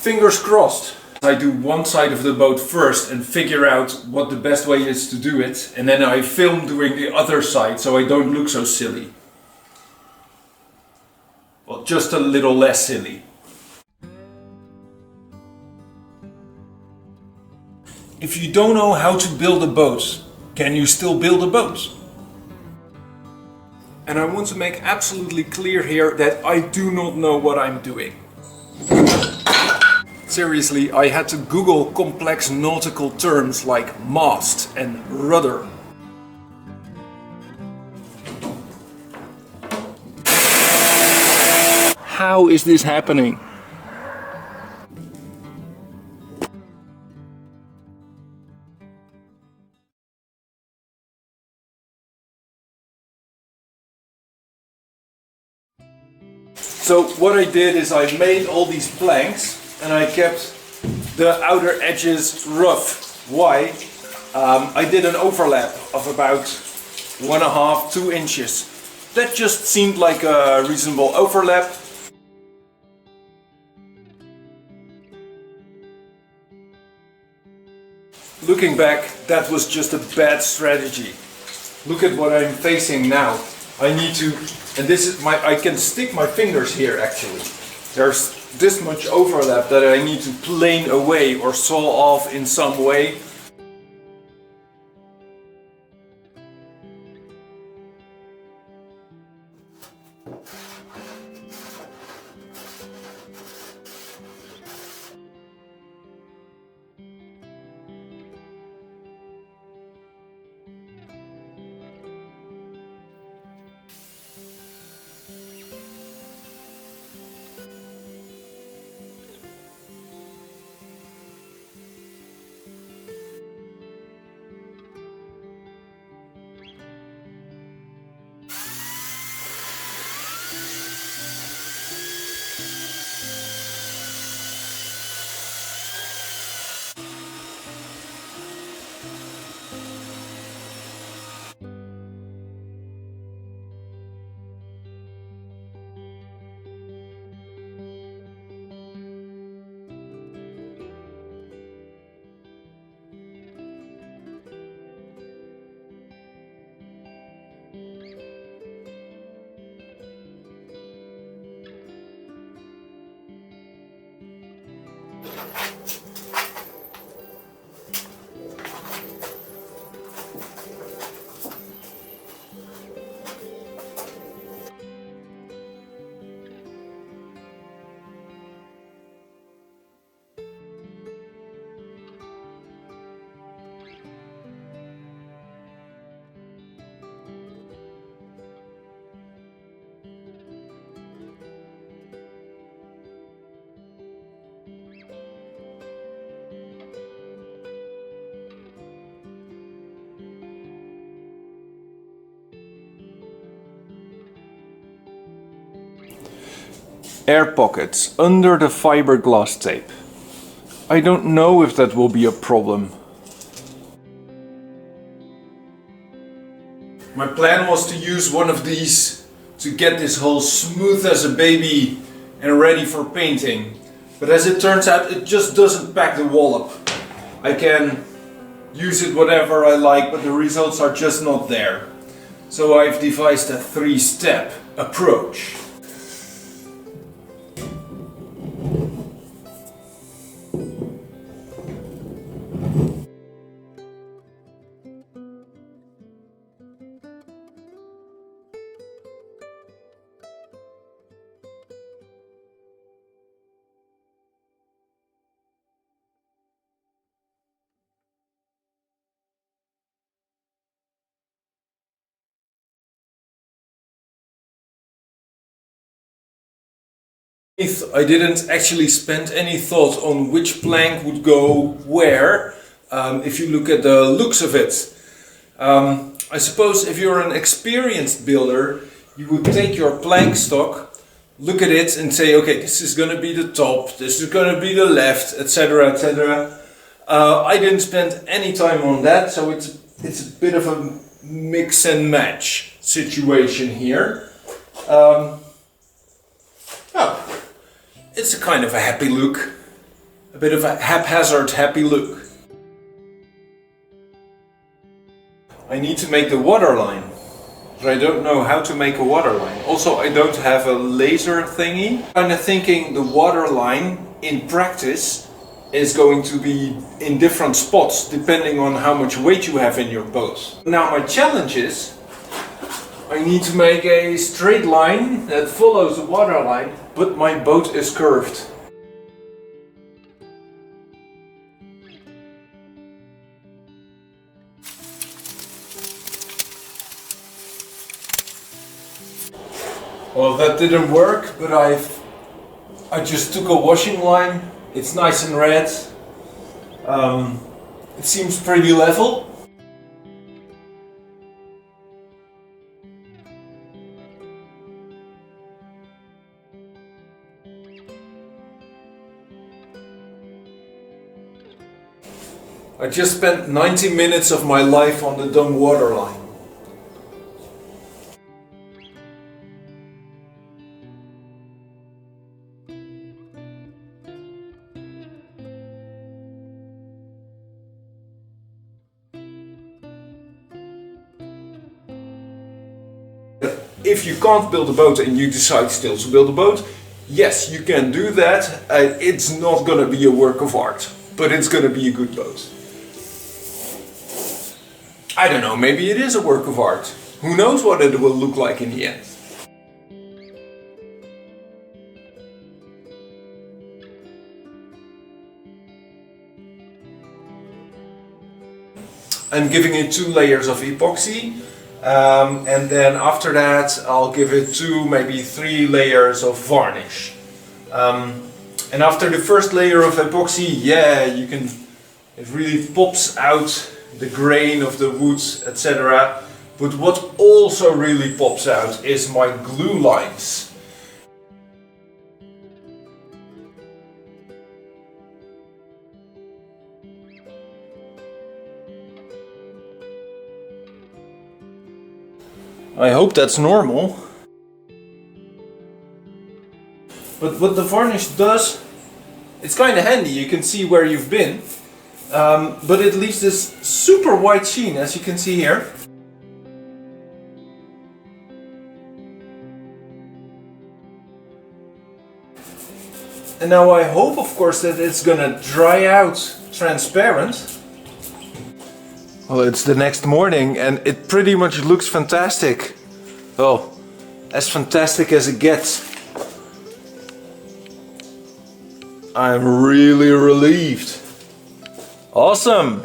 Fingers crossed. I do one side of the boat first and figure out what the best way is to do it, and then I film doing the other side so I don't look so silly. Well, just a little less silly. If you don't know how to build a boat, can you still build a boat? And I want to make absolutely clear here that I do not know what I'm doing. Seriously, I had to Google complex nautical terms like mast and rudder. How is this happening? So what I did is I made all these planks and I kept the outer edges rough. Why? I did an overlap of about 1.5 to 2 inches. That just seemed like a reasonable overlap. Looking back, that was just a bad strategy. Look at what I'm facing now. I need to, and this is I can stick my fingers here actually. There's this much overlap that I need to plane away or saw off in some way. Air pockets under the fiberglass tape. I don't know if that will be a problem. My plan was to use one of these to get this hole smooth as a baby and ready for painting. But as it turns out, it just doesn't pack the wallop. I can use it whatever I like, but the results are just not there. So I've devised a 3-step approach. I didn't actually spend any thought on which plank would go where, if you look at the looks of it. I suppose if you're an experienced builder, you would take your plank stock, look at it and say, okay, this is going to be the top, this is going to be the left, etc, etc. I didn't spend any time on that, so it's a bit of a mix and match situation here. Oh, it's a kind of a happy look. a bit of a haphazard happy look. I need to make the waterline, but I don't know how to make a waterline. Also, I don't have a laser thingy. I'm kinda thinking the waterline in practice is going to be in different spots depending on how much weight you have in your boat. Now my challenge is I need to make a straight line that follows the waterline, but my boat is curved. Well, that didn't work, but I just took a washing line. It's nice and red. It seems pretty level. I just spent 90 minutes of my life on the dumb waterline. If you can't build a boat and you decide still to build a boat, yes, you can do that. It's not gonna be a work of art, but it's gonna be a good boat. I don't know, maybe it is a work of art. Who knows what it will look like in the end. I'm giving it 2 layers of epoxy. And then after that I'll give it 2, maybe 3 layers of varnish. And after the first layer of epoxy, yeah, it really pops out the grain of the wood, etc. But what also really pops out is my glue lines. I hope that's normal. But what the varnish does, it's kind of handy. You can see where you've been. But it leaves this super white sheen, as you can see here. And now I hope, of course, that it's gonna dry out transparent. Well, it's the next morning and it pretty much looks fantastic. Well, as fantastic as it gets. I'm really relieved. Awesome!